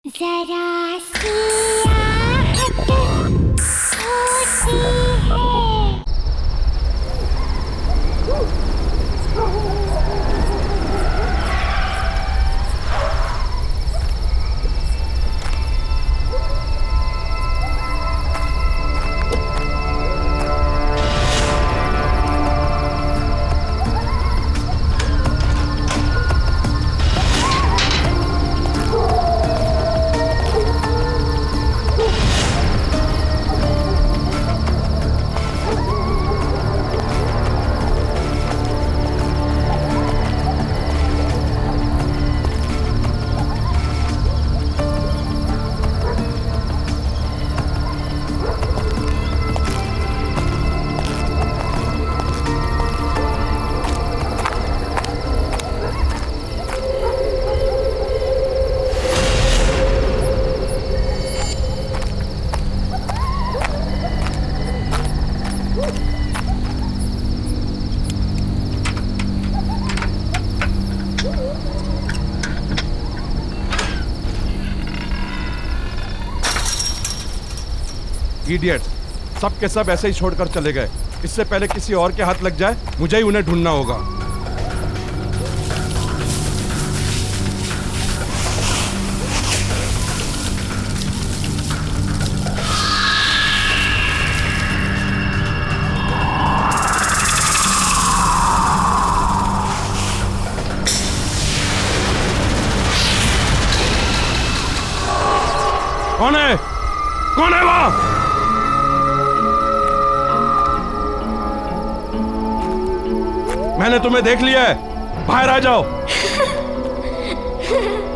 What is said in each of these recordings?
जरा सी आहट होती है। इडियट, सब के सब ऐसे ही छोड़कर चले गए। इससे पहले किसी और के हाथ लग जाए, मुझे ही उन्हें ढूंढना होगा। कौन है? कौन है वहां? मैंने तुम्हें देख लिया है, बाहर आ जाओ।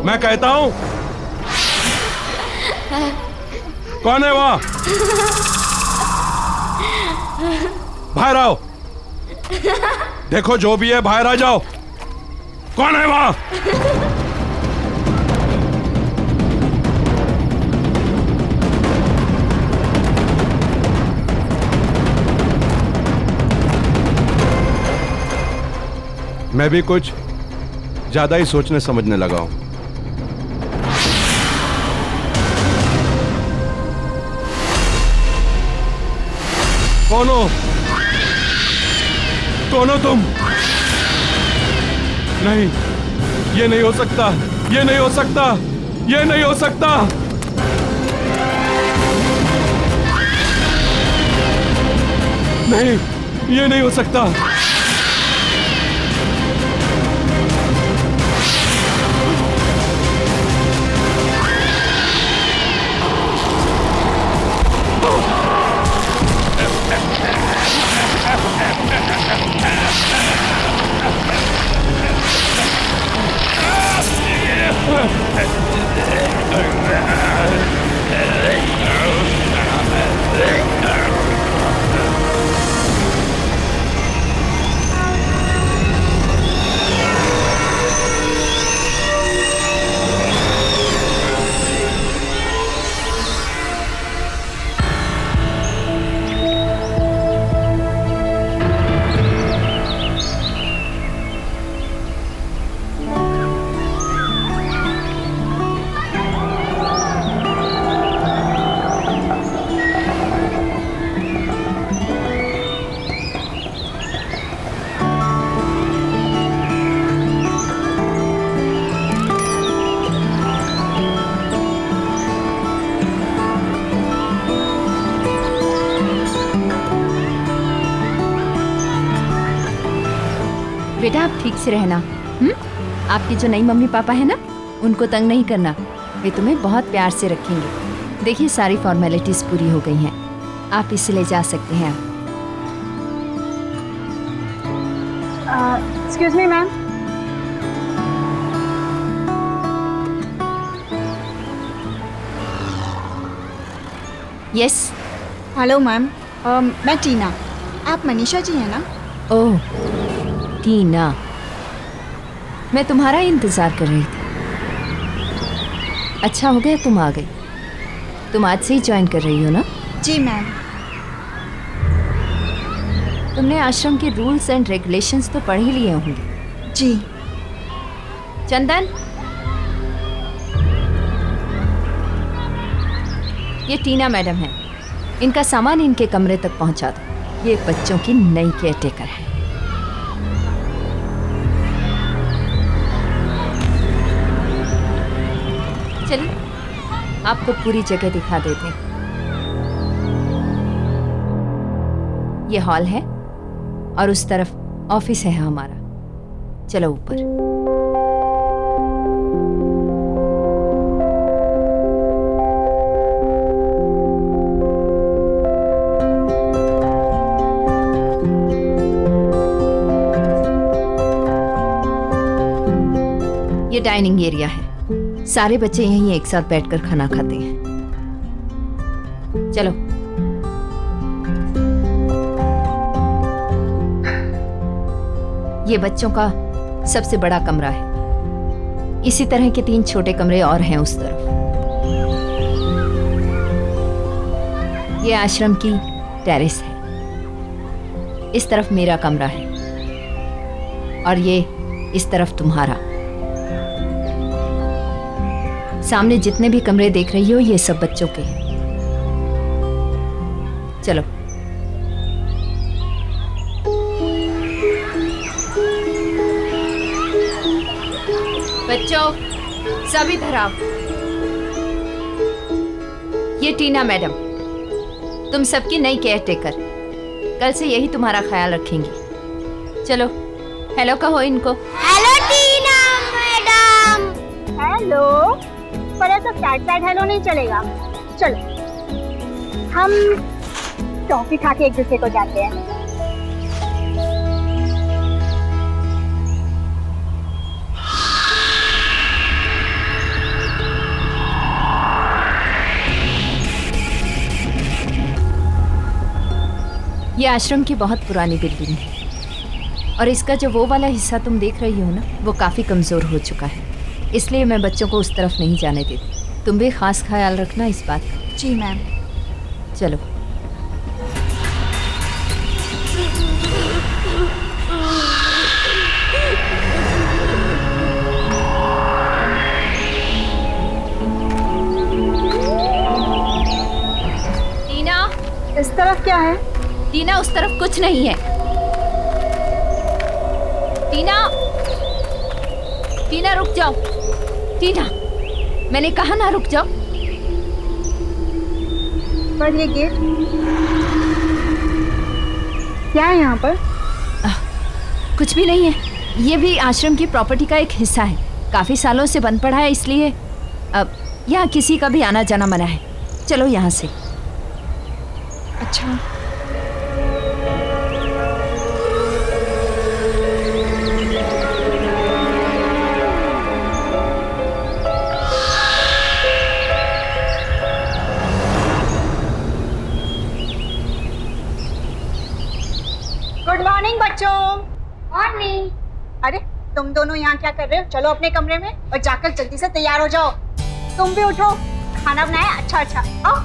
मैं कहता हूं, कौन है वहां? बाहर आओ। देखो जो भी है, बाहर आ जाओ। कौन है वहां? मैं भी कुछ ज्यादा ही सोचने समझने लगा हूं। कौन हो? कौन हो तुम? नहीं, ये नहीं हो सकता, ये नहीं हो सकता, ये नहीं हो सकता। नहीं, ये नहीं हो सकता। बेटा आप ठीक से रहना। आपकी जो नई मम्मी पापा है ना, उनको तंग नहीं करना, वे तुम्हें बहुत प्यार से रखेंगे। देखिए सारी फॉर्मेलिटीज पूरी हो गई हैं, आप इसे ले जा सकते हैं। Excuse me ma'am. Yes. Hello ma'am, मैं टीना। आप मनीषा जी हैं ना? ओह टीना, मैं तुम्हारा इंतजार कर रही थी। अच्छा हो गया तुम आ गई। तुम आज से ही ज्वाइन कर रही हो ना? जी मैम। तुमने आश्रम के रूल्स एंड रेगुलेशंस तो पढ़ ही लिए होंगे। जी। चंदन, ये टीना मैडम है। इनका सामान इनके कमरे तक पहुंचा दो। ये बच्चों की नई केयरटेकर है। चलिए आपको पूरी जगह दिखा देते हैं। ये हॉल है और उस तरफ ऑफिस है हमारा। चलो ऊपर। ये डाइनिंग एरिया है। सारे बच्चे यहीं एक साथ बैठकर खाना खाते हैं। चलो। ये बच्चों का सबसे बड़ा कमरा है। इसी तरह के 3 छोटे कमरे और हैं उस तरफ। ये आश्रम की टेरेस है। इस तरफ मेरा कमरा है और ये इस तरफ तुम्हारा। सामने जितने भी कमरे देख रही हो ये सब बच्चों के हैं। चलो। बच्चों सब इधर आओ। ये टीना मैडम, तुम सबकी नई केयरटेकर। कल से यही तुम्हारा ख्याल रखेंगी। चलो हेलो कहो इनको। हेलो टीना मैडम। हेलो। पर ऐसा साइड हेलो नहीं चलेगा। चलो हम टॉफी खा के एक दूसरे को जाते हैं। ये आश्रम की बहुत पुरानी बिल्डिंग है और इसका जो वो वाला हिस्सा तुम देख रही हो ना, वो काफ़ी कमज़ोर हो चुका है। इसलिए मैं बच्चों को उस तरफ नहीं जाने देती। तुम भी खास ख्याल रखना इस बात का। जी मैम। चलो। टीना, इस तरफ क्या है? टीना उस तरफ कुछ नहीं है। टीना, टीना रुक जाओ। टीना, मैंने कहा ना रुक जाओ। पर ये गेट क्या है यहाँ पर? कुछ भी नहीं है। ये भी आश्रम की प्रॉपर्टी का एक हिस्सा है। काफी सालों से बंद पड़ा है, इसलिए अब यहाँ किसी का भी आना जाना मना है। चलो यहाँ से। अच्छा। गुड मॉर्निंग बच्चों। मॉर्निंग। अरे तुम दोनों यहाँ क्या कर रहे हो? चलो अपने कमरे में और जाकर जल्दी से तैयार हो जाओ। तुम भी उठो, खाना बनाया अच्छा अच्छा। आओ।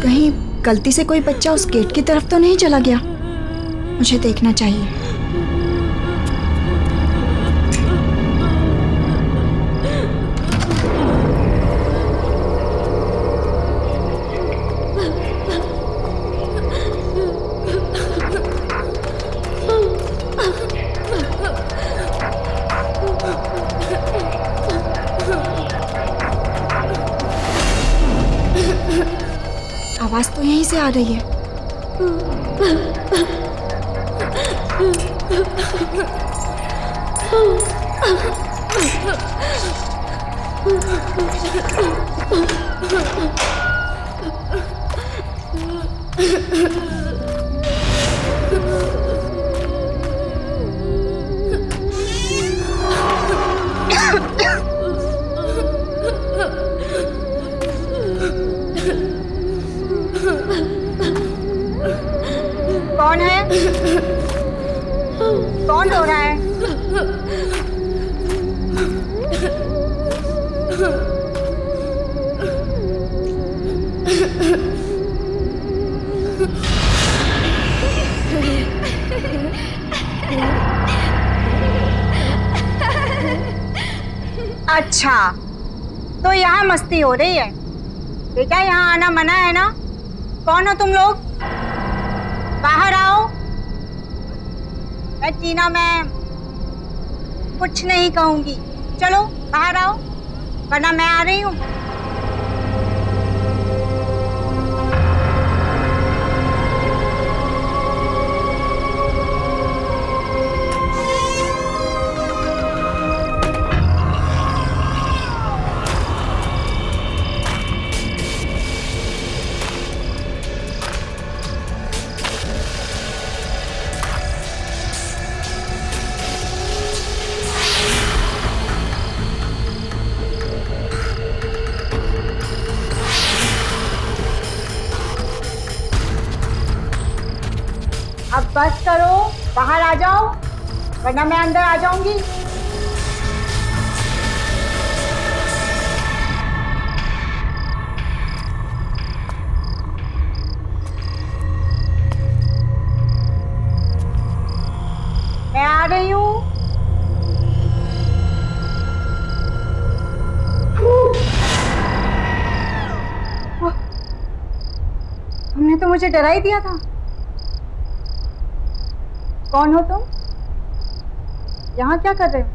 कहीं गलती से कोई बच्चा उस गेट की तरफ तो नहीं चला गया? मुझे देखना चाहिए। आवाज तो यहीं से आ रही है। कौन है? कौन रो रहा है? अच्छा, तो यहाँ मस्ती हो रही है। बेटा यहाँ आना मना है ना? कौन हो तुम लोग? बाहर आओ। मैं टीना मैम कुछ नहीं कहूंगी। चलो बाहर आओ, वरना मैं आ रही हूँ। अब बस करो, बाहर आ जाओ, वरना मैं अंदर आ जाऊंगी। मैं आ रही हूँ। तुमने तो मुझे डरा ही दिया था। कौन हो तुम? यहाँ क्या कर रहे हो?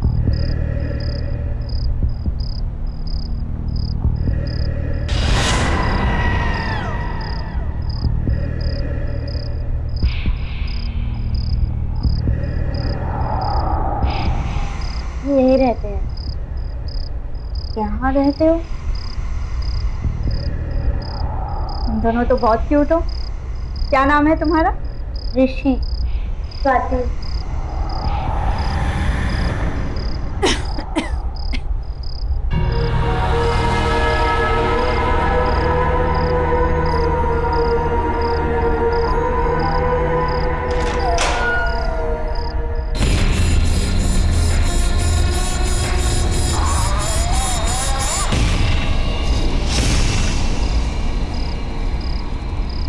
यहीं रहते हैं। यहाँ रहते हो? तुम दोनों तो बहुत क्यूट हो। क्या नाम है तुम्हारा? ऋषि। स्वाति।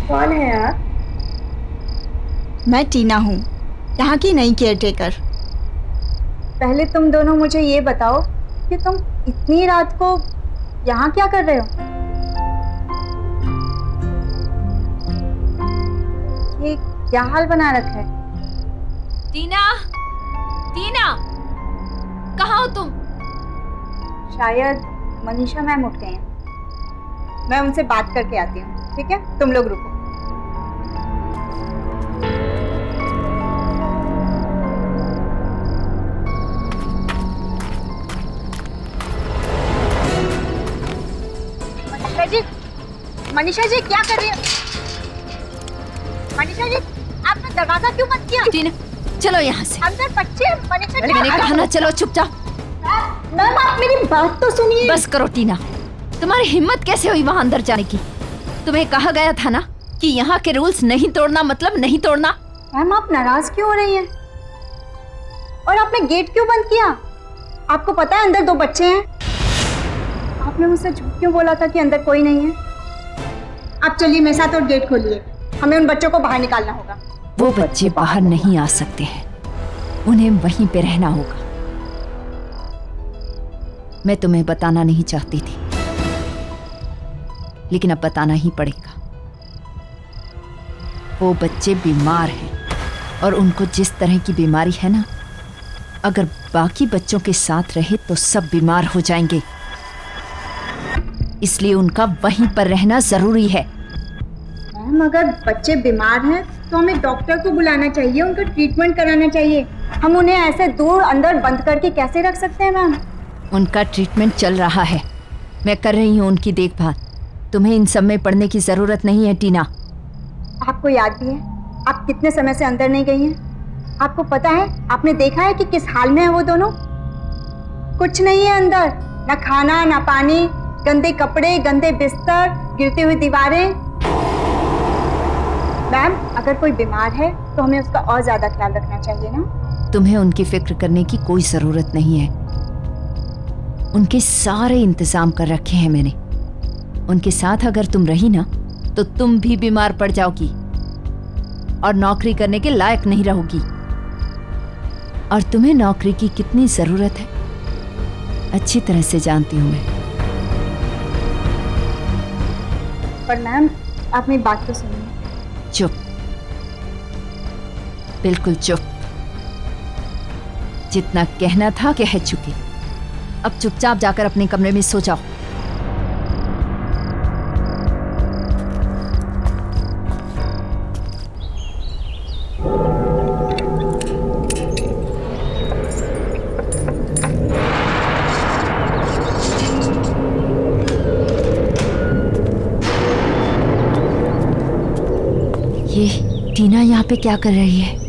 कौन है आप? मैं टीना हूँ, यहाँ की नई केयरटेकर। पहले तुम दोनों मुझे ये बताओ कि तुम इतनी रात को यहाँ क्या कर रहे हो? ये क्या हाल बना रखा है? टीना, टीना, कहाँ हो तुम? शायद मनीषा मैम उठ गए हैं। मैं उनसे बात करके आती हूँ, ठीक है? तुम लोग रुको। मनीषा जी क्या कर रही है? मनीषा जी आपने दरवाजा क्यों बंद किया? टीना, चलो यहाँ से। अंदर बच्चे। मनीषा जी मैंने कहा ना, चलो चुपचाप। मैम आप मेरी बात तो सुनिए। बस करो टीना, तुम्हारी हिम्मत कैसे हुई वहां अंदर जाने की? तुम्हें कहा गया था ना कि यहाँ के रूल्स नहीं तोड़ना मतलब नहीं तोड़ना। मैम आप नाराज क्यों हो रही हैं? और आपने गेट क्यों बंद किया? आपको पता है अंदर 2 बच्चे हैं। आपने मुझसे झूठ क्यों बोला था कि अंदर कोई नहीं है? आप चलिए मेरे साथ और गेट खोलिए। हमें उन बच्चों को बाहर निकालना होगा। वो बच्चे बाहर नहीं आ सकते हैं, उन्हें वहीं पे रहना होगा। मैं तुम्हें बताना नहीं चाहती थी, लेकिन अब बताना ही पड़ेगा। वो बच्चे बीमार हैं और उनको जिस तरह की बीमारी है ना, अगर बाकी बच्चों के साथ रहे तो सब बीमार हो जाएंगे। इसलिए उनका वहीं पर रहना जरूरी है। मैम अगर बच्चे बीमार हैं तो हमें डॉक्टर को बुलाना चाहिए, उनका ट्रीटमेंट कराना चाहिए। हम उन्हें ऐसे दूर अंदर बंद करके कैसे रख सकते हैं मैम? उनका ट्रीटमेंट चल रहा है, मैं कर रही हूँ उनकी देखभाल। तुम्हें इन सब में पड़ने की जरूरत नहीं है टीना। आपको याद भी है आप कितने समय से अंदर नहीं गई हैं? आपको पता है, आपने देखा है कि किस हाल में है वो दोनों? कुछ नहीं है अंदर, ना खाना ना पानी, गंदे कपड़े, गंदे बिस्तर, गिरती हुई दीवारें। मैम, अगर कोई बीमार है तो हमें उसका और ज्यादा ख्याल रखना चाहिए ना? तुम्हें उनकी फिक्र करने की कोई जरूरत नहीं है। उनके सारे इंतजाम कर रखे हैं मैंने। उनके साथ अगर तुम रही ना तो तुम भी बीमार पड़ जाओगी और नौकरी करने के लायक नहीं रहोगी। और तुम्हें नौकरी की कितनी जरूरत है अच्छी तरह से जानती हूं मैं। पर मैम, आप मेरी बात तो सुनिए। चुप, बिल्कुल चुप। जितना कहना था कह चुकी। अब चुपचाप जाकर अपने कमरे में सो जाओ। ये टीना यहाँ पे क्या कर रही है?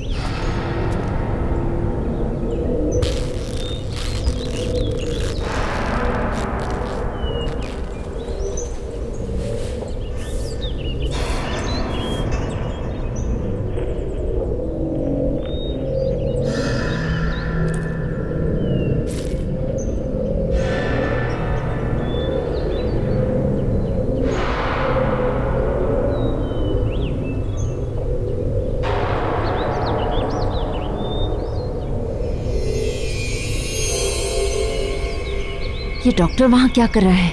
ये डॉक्टर वहां क्या कर रहा है?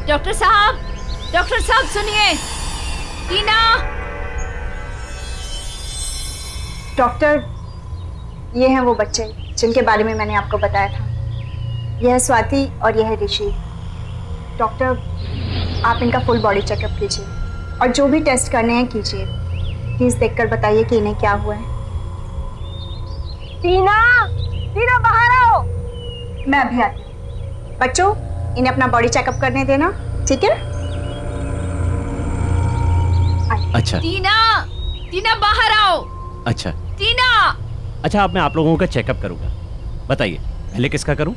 डॉक्टर साहब सुनिए। टीना! डॉक्टर, ये हैं वो बच्चे जिनके बारे में मैंने आपको बताया था। यह है स्वाति और यह है ऋषि। डॉक्टर, आप इनका फुल बॉडी चेकअप कीजिए और जो भी टेस्ट करने हैं कीजिए। प्लीज देखकर बताइए कि इन्हें क्या हुआ है। टीना बाहर आओ। मैं अभी आती हूँ। बच्चों, इन्हें अपना बॉडी चेकअप करने देना, ठीक है? अच्छा। टीना बाहर आओ। अच्छा। टीना! अच्छा, अब मैं आप लोगों का चेकअप करूंगा। बताइए, पहले किसका करूं?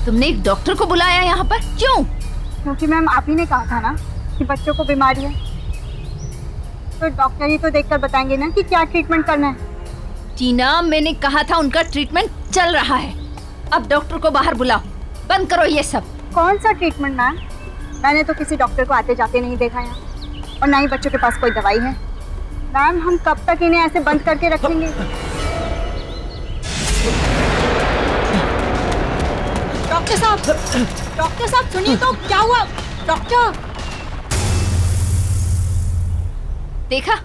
तुमने एक डॉक्टर को बुलाया यहाँ पर, क्यों? क्योंकि मैम, आप ही ने कहा था ना कि बच्चों को बीमारी है, तो डॉक्टर ही तो देखकर बताएंगे ना कि क्या ट्रीटमेंट करना है। टीना, मैंने कहा था उनका ट्रीटमेंट चल रहा है। अब डॉक्टर को बाहर बुलाओ, बंद करो ये सब। कौन सा ट्रीटमेंट मैम? मैंने तो किसी डॉक्टर को आते जाते नहीं देखा यहाँ, और ना ही बच्चों के पास कोई दवाई है। मैम, हम कब तक इन्हें ऐसे बंद करके रखेंगे? डॉक्टर साहब सुनिए तो, क्या हुआ? डॉक्टर! देखा,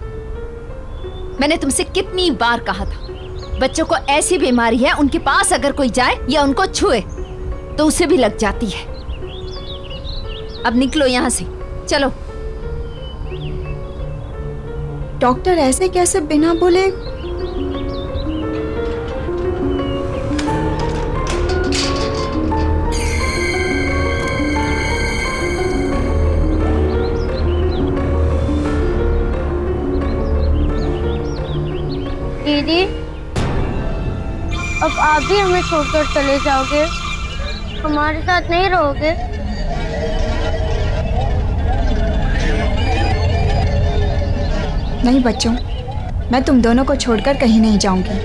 मैंने तुमसे कितनी बार कहा था, बच्चों को ऐसी बीमारी है उनके पास अगर कोई जाए या उनको छुए तो उसे भी लग जाती है। अब निकलो यहाँ से, चलो। डॉक्टर ऐसे कैसे बिना बोले? दीदी, अब आप भी हमें छोड़कर चले जाओगे? हमारे साथ नहीं रहोगे? नहीं बच्चों, मैं तुम दोनों को छोड़कर कहीं नहीं जाऊंगी।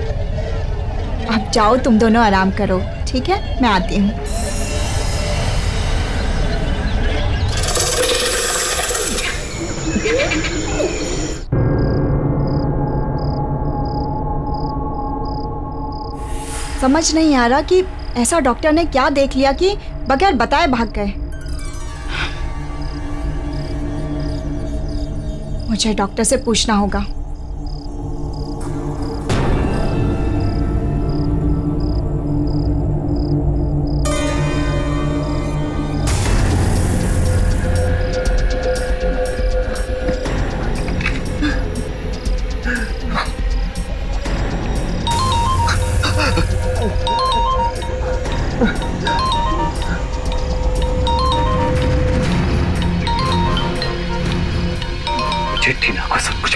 अब जाओ, तुम दोनों आराम करो, ठीक है? मैं आती हूँ। समझ नहीं आ रहा कि ऐसा डॉक्टर ने क्या देख लिया कि बगैर बताए भाग गए। मुझे डॉक्टर से पूछना होगा।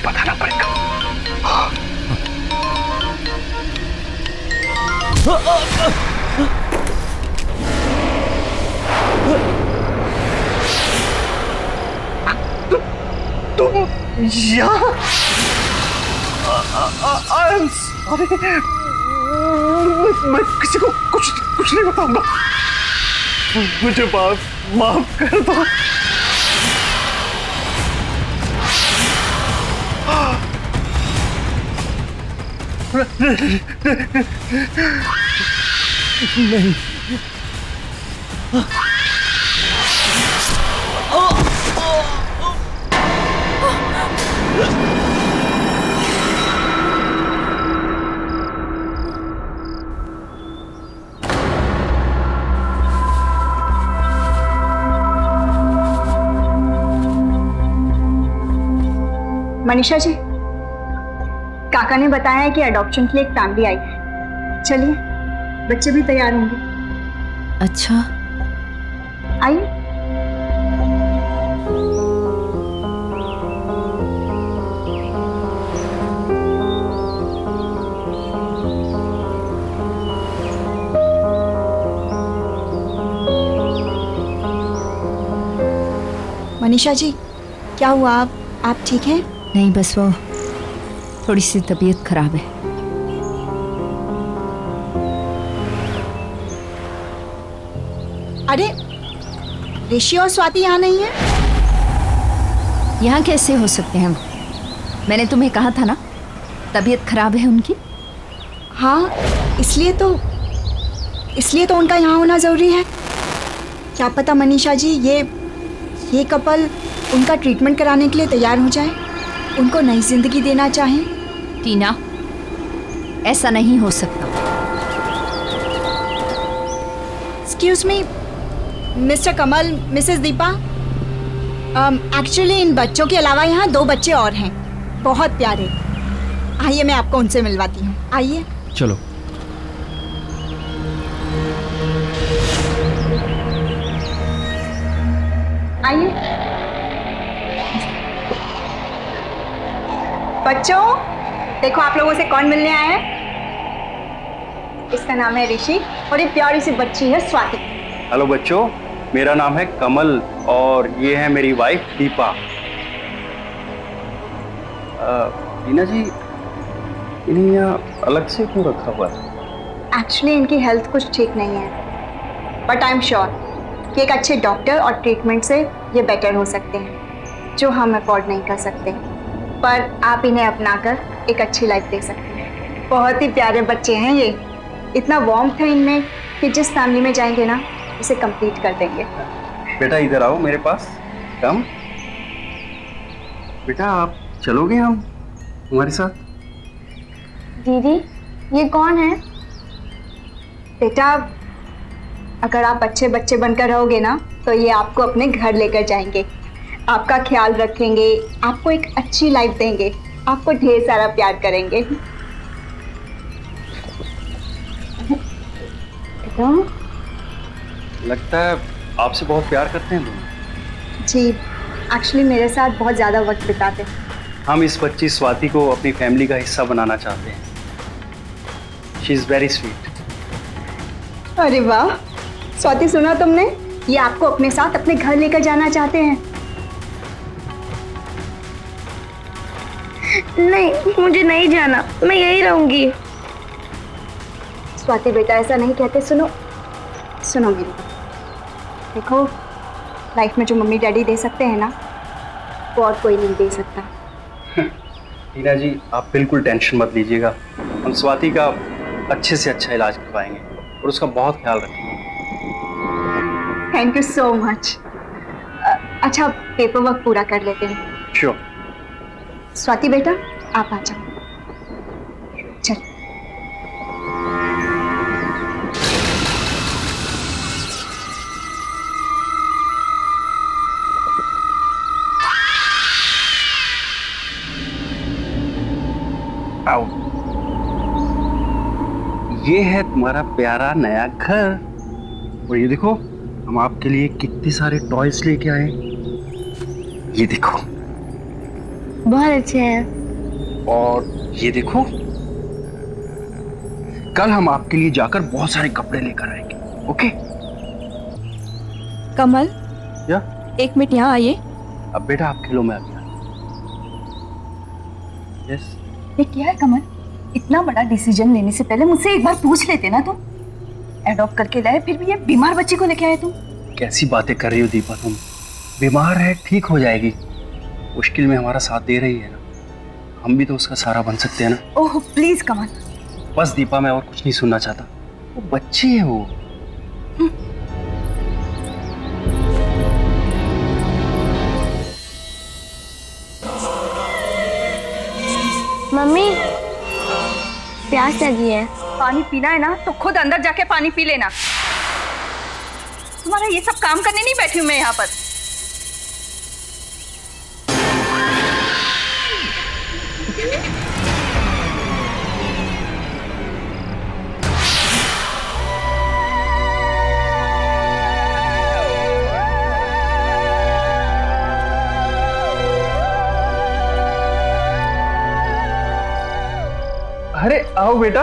बताना पड़ेगा। तुम यहाँ? मैं किसी को कुछ नहीं बताऊंगा। मुझे माफ कर दो। नहीं। मनीषा जी, काका ने बताया है कि अडॉप्शन के लिए एक फैमिली आई है। चलिए, बच्चे भी तैयार होंगे। अच्छा, आइए। मनीषा जी, क्या हुआ? आप ठीक हैं? नहीं, बस वो थोड़ी सी तबीयत खराब है। अरे, ऋषि और स्वाति यहाँ नहीं है? यहाँ कैसे हो सकते हैं? मैंने तुम्हें कहा था ना, तबीयत खराब है उनकी। हाँ, इसलिए तो उनका यहाँ होना ज़रूरी है। क्या पता मनीषा जी, ये कपल उनका ट्रीटमेंट कराने के लिए तैयार हो जाए, उनको नई जिंदगी देना चाहें। टीना, ऐसा नहीं हो सकता। Excuse me, mister Kamal, Mrs Deepa, actually in बच्चों के अलावा यहाँ 2 बच्चे और हैं, बहुत प्यारे। आइए, मैं आपको उनसे मिलवाती हूँ। आइए। चलो। आइए। बच्चों, देखो आप लोगों से कौन मिलने आया है। इसका नाम है ऋषि और ये प्यारी सी बच्ची है स्वाति। हेलो बच्चों, मेरा नाम है कमल और ये है मेरी वाइफ दीपा। टीना जी, इन्हें यहाँ अलग से क्यों रखा हुआ है? एक्चुअली इनकी हेल्थ कुछ ठीक नहीं है, बट आई एम श्योर कि एक अच्छे डॉक्टर और ट्रीटमेंट से ये बेटर हो सकते हैं, जो हम अफोर्ड नहीं कर सकते। पर आप इन्हें अपनाकर एक अच्छी लाइफ दे सकते हैं। बहुत ही प्यारे बच्चे हैं ये, इतना वार्मथ है इनमें कि जिस फैमिली में जाएंगे ना, उसे कंप्लीट कर देंगे। बेटा इधर आओ मेरे पास, कम। बेटा आप चलोगे हम हमारे साथ? दीदी, ये कौन है? बेटा, अगर आप अच्छे बच्चे बनकर रहोगे ना, तो ये आपको अपने घर लेकर जाएंगे, आपका ख्याल रखेंगे, आपको एक अच्छी लाइफ देंगे, आपको ढेर सारा प्यार करेंगे। लगता है आपसे बहुत प्यार करते हैं दोनों। जी, एक्चुअली मेरे साथ बहुत ज़्यादा वक्त बिताते हैं। हम इस बच्ची स्वाति को अपनी फैमिली का हिस्सा बनाना चाहते हैं। She is very sweet. अरे वाह स्वाति, सुना तुमने? ये आपको अपने साथ अपने घर लेकर जाना चाहते हैं। नहीं, मुझे नहीं जाना, मैं यहीं रहूंगी। स्वाति बेटा, ऐसा नहीं कहते। सुनो सुनो मेरी बात। देखो, लाइफ में जो मम्मी डैडी दे सकते हैं ना, वो और कोई नहीं दे सकता। टीना जी, आप बिल्कुल टेंशन मत लीजिएगा। हम स्वाति का अच्छे से अच्छा इलाज करवाएंगे और उसका बहुत ख्याल रखेंगे। Thank you so much. अच्छा, पेपर वर्क पूरा कर लेते हैं। श्योर। स्वाति बेटा, आप आ जाओ। चल। आओ। ये है तुम्हारा प्यारा नया घर और ये देखो, हम आपके लिए कितने सारे टॉयज लेके आए। ये देखो, बहुत अच्छे हैं। और ये देखो, कल हम आपके लिए जाकर बहुत सारे कपड़े लेकर आएंगे। ओके? कमल, या 1 मिनट यहाँ आइए। अब बेटा आप खेलो, मैं अभी आता हूं। यस। ये क्या है कमल? इतना बड़ा डिसीजन लेने से पहले मुझसे एक बार पूछ लेते ना तुम। एडॉप्ट करके लाए, फिर भी ये बीमार बच्चे को लेके आए तुम। कैसी बातें कर रही हो दीपा तुम? बीमार है, ठीक हो जाएगी। मुश्किल में हमारा साथ दे रही है ना, हम भी तो उसका सहारा बन सकते हैं ना। ओह प्लीज कमल। बस दीपा, मैं और कुछ नहीं सुनना चाहता। वो बच्चे है वो। मम्मी प्यास लगी है। पानी पीना है ना तो खुद अंदर जाके पानी पी लेना। तुम्हारा ये सब काम करने नहीं बैठी हूं मैं यहाँ पर। अरे आओ बेटा,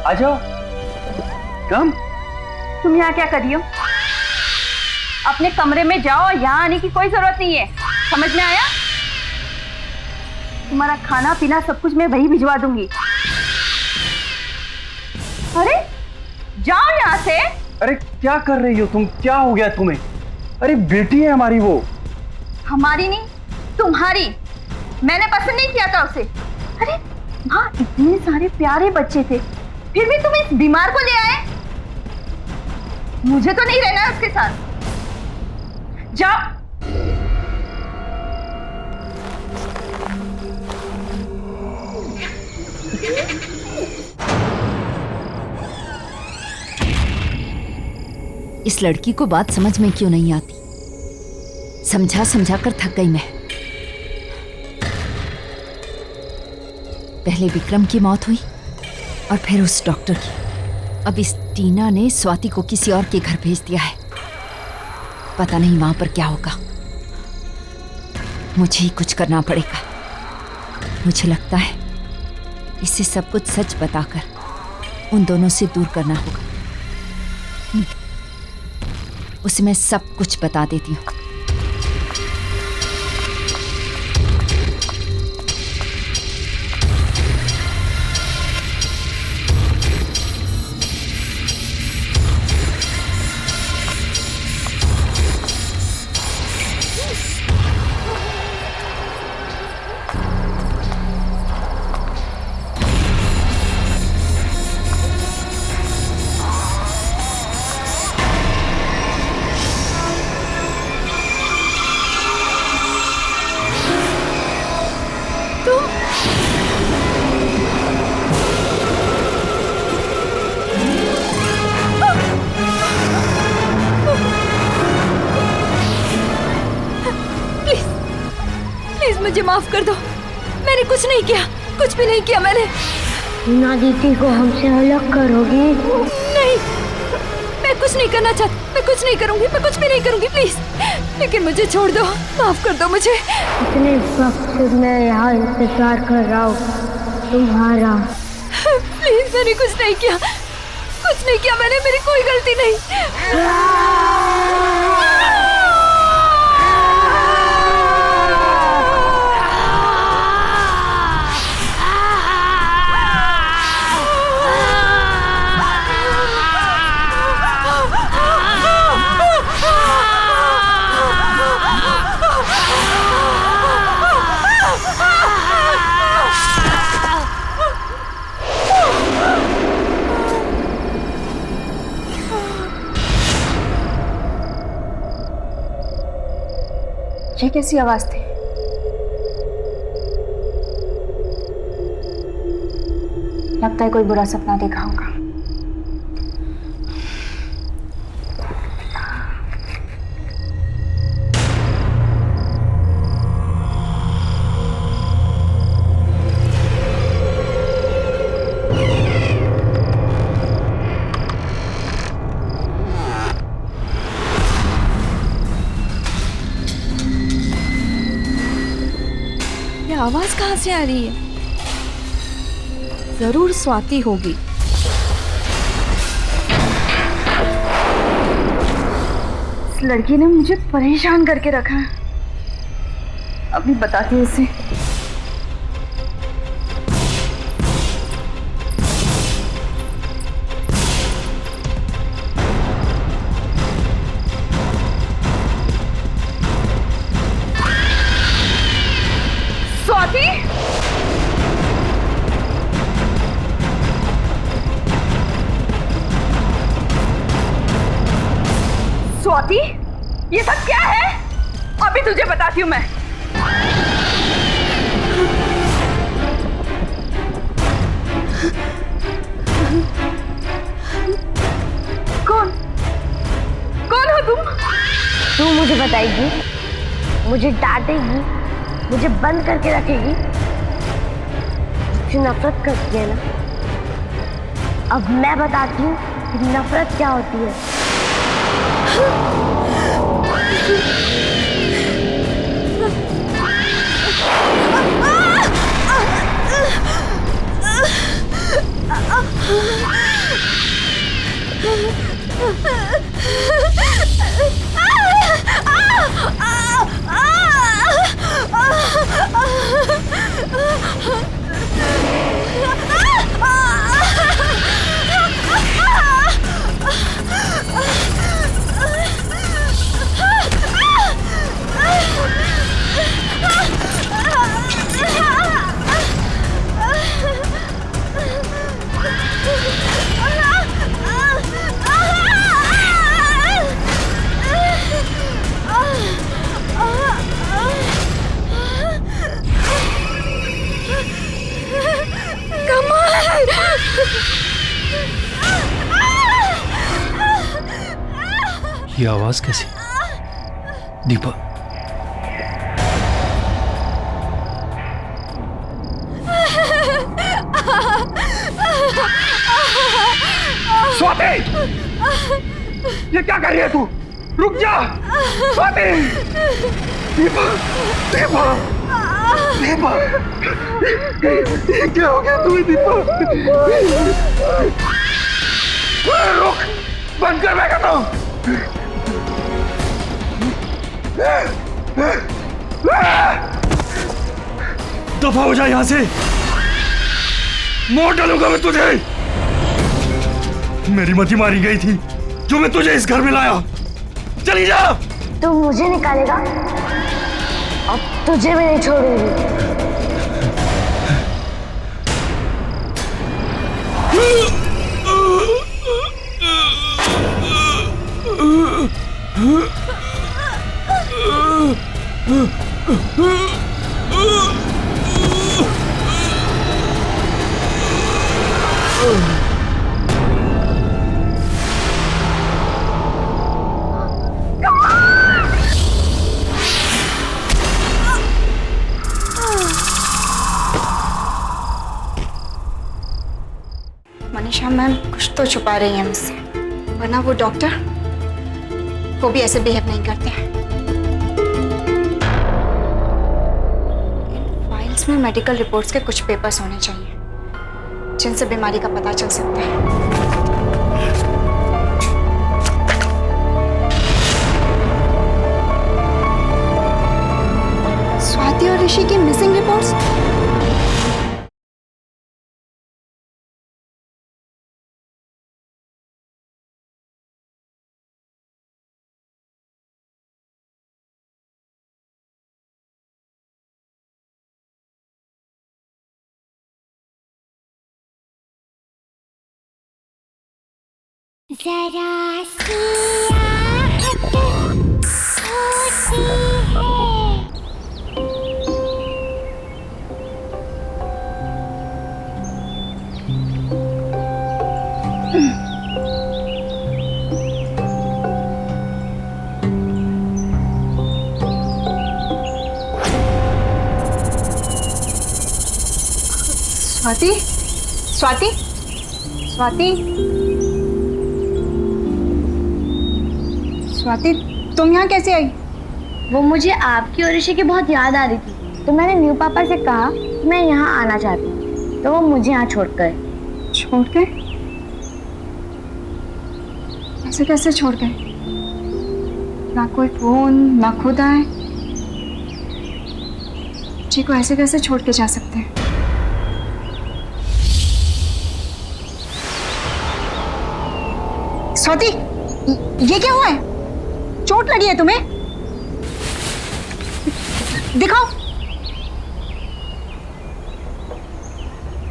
आ जाओ। कम। तुम यहाँ क्या कर रही हो? अपने कमरे में जाओ, यहाँ आने की कोई जरूरत नहीं है। समझ में आया? तुम्हारा खाना पीना सब कुछ मैं वही भिजवा दूंगी। अरे जाओ यहाँ से। अरे क्या कर रही हो तुम? क्या हो गया तुम्हें? अरे बेटी है हमारी वो। हमारी नहीं, तुम्हारी। मैंने पसंद नहीं किया था उसे। अरे वहाँ इतने सारे प्यारे बच्चे थे, फिर भी तुम इस बीमार को ले आए। मुझे तो नहीं रहना है उसके साथ। जाओ। इस लड़की को बात समझ में क्यों नहीं आती? समझा समझा कर थक गई मैं। पहले विक्रम की मौत हुई और फिर उस डॉक्टर की। अब इस टीना ने स्वाति को किसी और के घर भेज दिया है। पता नहीं वहां पर क्या होगा। मुझे ही कुछ करना पड़ेगा। मुझे लगता है इसे सब कुछ सच बताकर उन दोनों से दूर करना होगा। उसे मैं सब कुछ बता देती हूँ। मुझे माफ कर दो। मैंने कुछ नहीं किया, कुछ भी नहीं किया मैंने। टीना दीदी को हमसे अलग करोगी? नहीं, मैं कुछ नहीं करना चाहती। मैं कुछ नहीं करूंगी, मैं कुछ भी नहीं करूंगी, प्लीज। लेकिन मुझे छोड़ दो, माफ कर दो मुझे। इतने वक्त से मैं यहाँ इंतजार कर रहा हूँ तुम्हारा। प्लीज, मैंने कुछ नहीं किया, कुछ नहीं किया मैंने। मेरी कोई गलती नहीं। ये कैसी आवाज थी? लगता है कोई बुरा सपना देखा होगा। आवाज कहाँ से आ रही है? जरूर स्वाति होगी। इस लड़की ने मुझे परेशान करके रखा है। अभी बताती हूँ उसे। स्वाति, स्वाति, ये सब क्या है? अभी तुझे बताती हूँ मैं। कौन कौन हो तुम? तू मुझे बताएगी, मुझे डांटेगी, मुझे बंद करके रखेगी? मुझसे नफरत करती है ना? अब मैं बताती हूँ कि नफरत क्या होती है। ये आवाज कैसी? दीपा, स्वाति, ये क्या कर रही है तू? रुक जा स्वाति। दीपा, दीपा, दीपा, ये क्या हो गया तुम्हें दीपा? रुक, बंद कर, मैं कहता हूँ। दफा हो जा यहां से, मोड़ डालूंगा मैं तुझे। मेरी मती मारी गई थी जो मैं तुझे इस घर में लाया। चली जा। तू मुझे निकालेगा और तुझे भी नहीं छोड़ूंगी। मनीषा मैम कुछ तो छुपा रही है मुझसे, वरना वो डॉक्टर वो भी ऐसे बिहेव नहीं करते हैं। इन फाइल्स में मेडिकल रिपोर्ट्स के कुछ पेपर्स होने चाहिए जिनसे बीमारी का पता चल सकता है। स्वाति और ऋषि की मिसिंग रिपोर्ट्स। जरा सी आहट होती है। स्वाति, स्वाति, स्वाति, स्वाति, तुम यहाँ कैसे आई? वो मुझे आपकी और ऋषि की बहुत याद आ रही थी, तो मैंने न्यू पापा से कहा कि मैं यहाँ आना चाहती हूँ। तो वो मुझे यहाँ छोड़ गए। छोड़ गए? ऐसे कैसे छोड़ गए? ना कोई फोन, ना खुद आए। जी को ऐसे कैसे छोड़ के जा सकते हैं? स्वाति, ये क्या हुआ है? चोट लगी है तुम्हें? दिखाओ।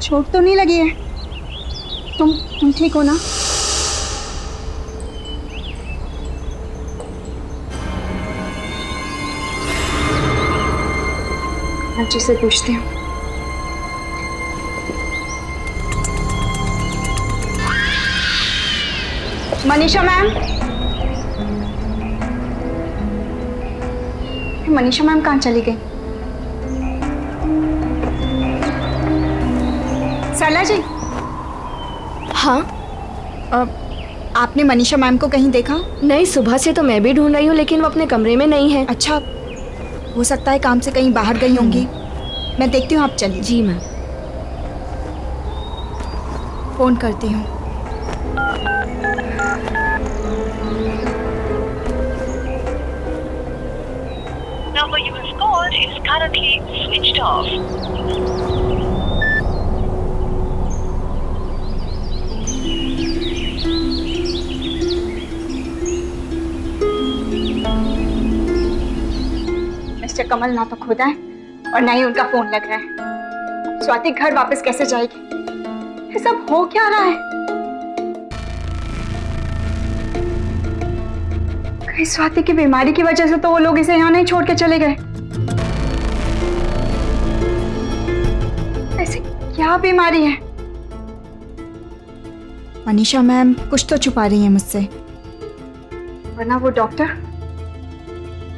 चोट तो नहीं लगी है। तुम ठीक हो ना? अच्छे से पूछती हूँ। मनीषा मैम, मनीषा मैम कहाँ चली गई? सरला जी। हाँ, आपने मनीषा मैम को कहीं देखा? नहीं, सुबह से तो मैं भी ढूंढ रही हूँ लेकिन वो अपने कमरे में नहीं है। अच्छा, हो सकता है काम से कहीं बाहर गई होंगी। मैं देखती हूँ, आप चलिए। जी मैम। फोन करती हूँ। Number you have called is currently switched off. Mister Kamal ना तो खुद आए और ना ही उनका फोन लग रहा है। स्वाति घर वापस कैसे जाएगी? ये सब हो क्या रहा है? कहीं स्वाति की बीमारी की वजह से तो वो लोग इसे यहाँ नहीं छोड़ के चले गए। ऐसी क्या बीमारी है? मनीषा मैम कुछ तो छुपा रही है मुझसे, वरना वो डॉक्टर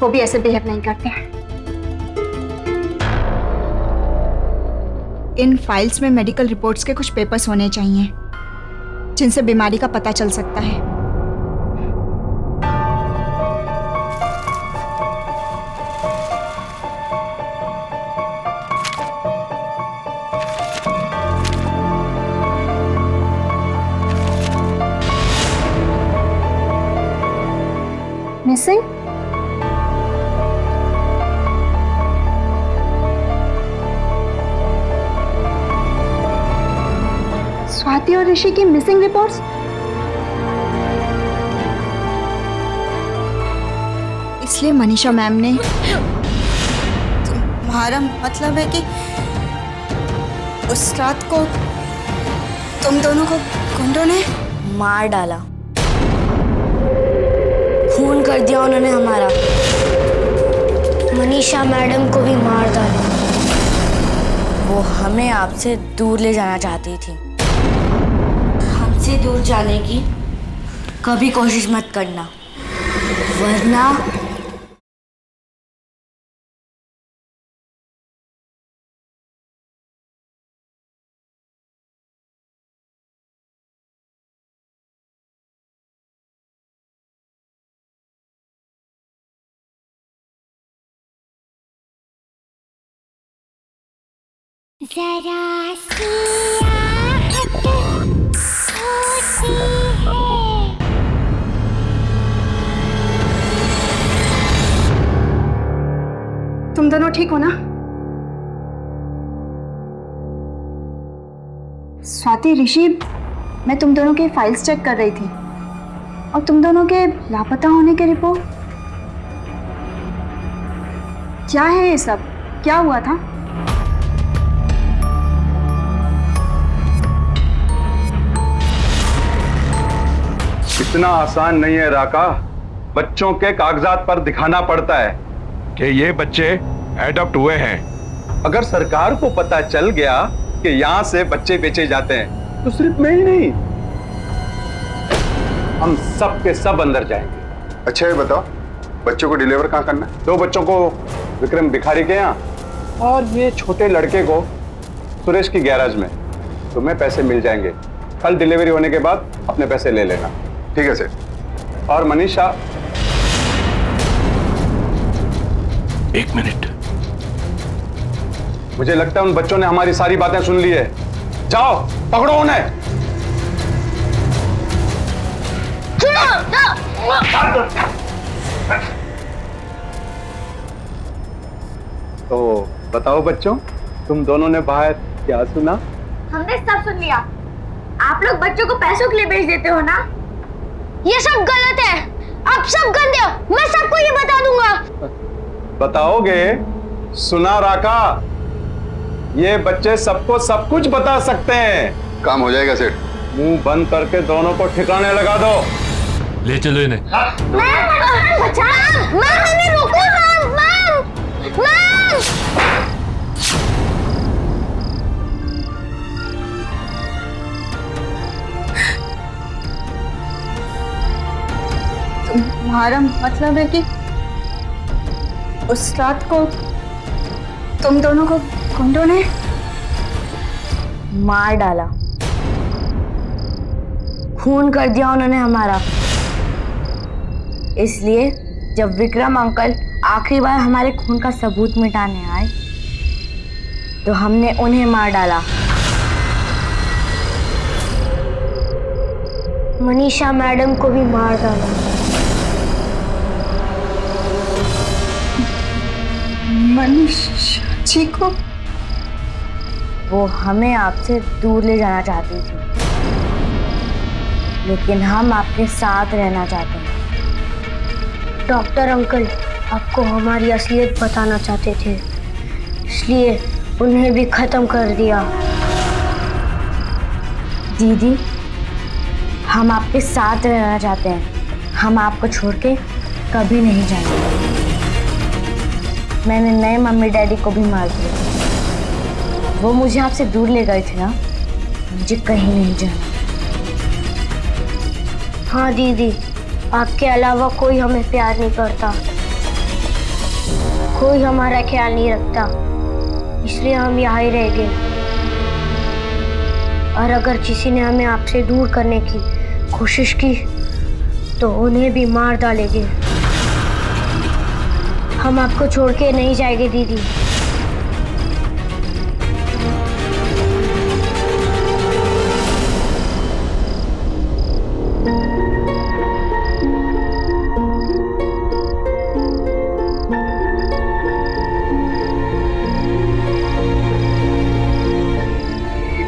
वो भी ऐसे बिहेव नहीं करते हैं। इन फाइल्स में मेडिकल रिपोर्ट्स के कुछ पेपर्स होने चाहिए जिनसे बीमारी का पता चल सकता है। मिसिंग? स्वाति और ऋषि की मिसिंग रिपोर्ट्स? इसलिए मनीषा मैम ने, तुम्हारा मतलब है कि उस रात को तुम दोनों को गुंडों ने मार डाला, खून कर दिया उन्होंने हमारा। मनीषा मैडम को भी मार डाला। वो हमें आपसे दूर ले जाना चाहती थी। हमसे दूर जाने की कभी कोशिश मत करना, वरना जरा सी आहट होती है। तुम दोनों ठीक हो ना? स्वाति, ऋषि, मैं तुम दोनों के फाइल्स चेक कर रही थी और तुम दोनों के लापता होने के रिपोर्ट। क्या है ये सब? क्या हुआ था? इतना आसान नहीं है राका। बच्चों के कागजात पर दिखाना पड़ता है कि ये बच्चे एडॉप्ट हुए हैं। अगर सरकार को पता चल गया कि यहाँ से बच्चे बेचे जाते हैं तो सिर्फ मैं ही नहीं, हम सब के सब अंदर जाएंगे। अच्छा ये बताओ, बच्चों को डिलीवर कहाँ करना है? 2 बच्चों को विक्रम भिखारी के यहाँ और ये छोटे लड़के को सुरेश की गैराज में। तुम्हें पैसे मिल जाएंगे। कल डिलीवरी होने के बाद अपने पैसे ले लेना। ठीक है सर। और मनीषा, 1 मिनट। मुझे लगता है उन बच्चों ने हमारी सारी बातें सुन ली है। जाओ पकड़ो उन्हें। तो बताओ बच्चों, तुम दोनों ने बाहर क्या सुना? हमने सब सुन लिया। आप लोग बच्चों को पैसों के लिए बेच देते हो ना? ये सब गलत है। आप सब गंदे हो। मैं सबको ये बता दूंगा। बताओगे? सुना राका, ये बच्चे सबको सब कुछ बता सकते हैं। काम हो जाएगा सेठ। मुंह बंद करके दोनों को ठिकाने लगा दो। ले चलो इन्हें। मैंने रोको मैम। तुम्हारा मतलब है कि उस रात को तुम दोनों को गुंडों ने मार डाला, खून कर दिया उन्होंने हमारा। इसलिए जब विक्रम अंकल आखिरी बार हमारे खून का सबूत मिटाने आए तो हमने उन्हें मार डाला। मनीषा मैडम को भी मार डाला। मनीषा जी को? वो हमें आपसे दूर ले जाना चाहती थी, लेकिन हम आपके साथ रहना चाहते हैं। डॉक्टर अंकल आपको हमारी असलियत बताना चाहते थे, इसलिए उन्हें भी खत्म कर दिया। दीदी, हम आपके साथ रहना चाहते हैं। हम आपको छोड़ के कभी नहीं जाएंगे। मैंने नए मम्मी डैडी को भी मार दिया। वो मुझे आपसे दूर ले गए थे ना, मुझे कहीं नहीं जाना। हाँ दीदी, आपके अलावा कोई हमें प्यार नहीं करता, कोई हमारा ख्याल नहीं रखता, इसलिए हम यहाँ ही रह गए। और अगर किसी ने हमें आपसे दूर करने की कोशिश की तो उन्हें भी मार डालेंगे। हम आपको छोड़ के नहीं जाएंगे दीदी।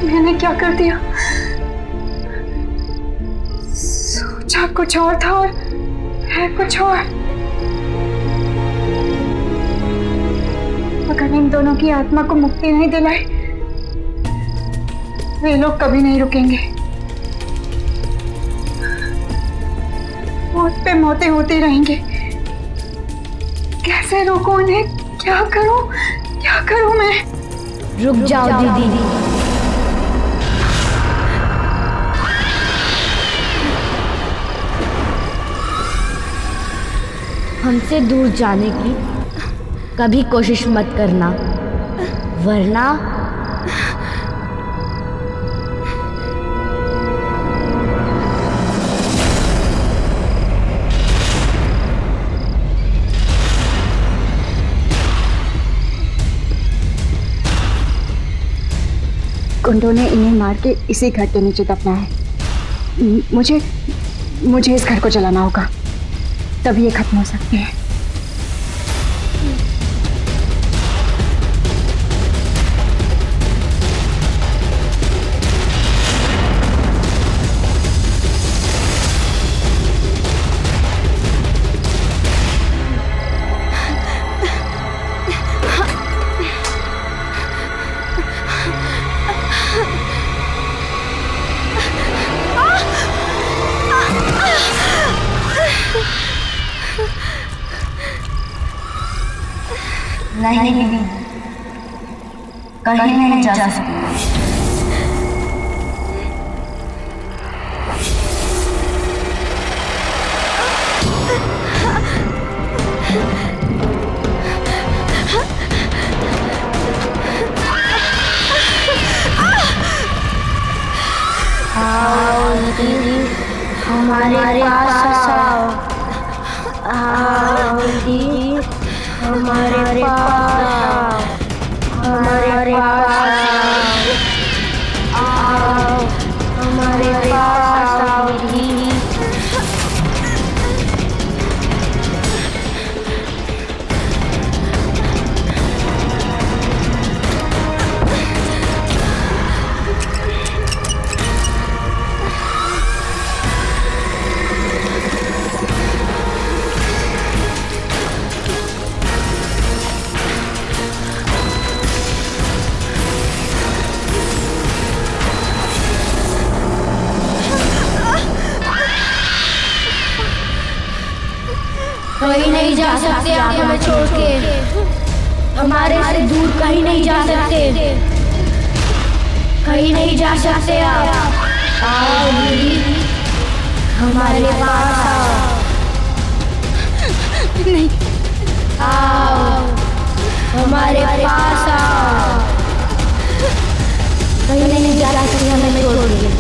मैंने क्या कर दिया? सोचा कुछ और था और है कुछ और। अगर इन दोनों की आत्मा को मुक्ति नहीं दिलाई, वे लोग कभी नहीं रुकेंगे। मौत पे मौतें होती रहेंगी। कैसे रोकूं उन्हें? क्या करूं मैं? रुक जाओ दीदी। हमसे दूर जाने की कभी कोशिश मत करना, वरना गुंडों ने इन्हें मार के इसी घर के नीचे दफना है। मुझे इस घर को जलाना होगा, तभी ये खत्म हो सकती है। नहीं दीदी, कहीं नहीं जा सकती। आओ दीदी, हमारे पास आओ। आओ दीदी, हमारे पास आओ। हमारे पास आओ। कहीं नहीं जा सकते आप हमें छोड़ के, हमारे से दूर कहीं नहीं जा सकते, कहीं नहीं जा सकते आप। आओ दीदी, हमारे पास आओ। नहीं, आओ हमारे पास आओ, कहीं नहीं जा सकते हमें छोड़ के।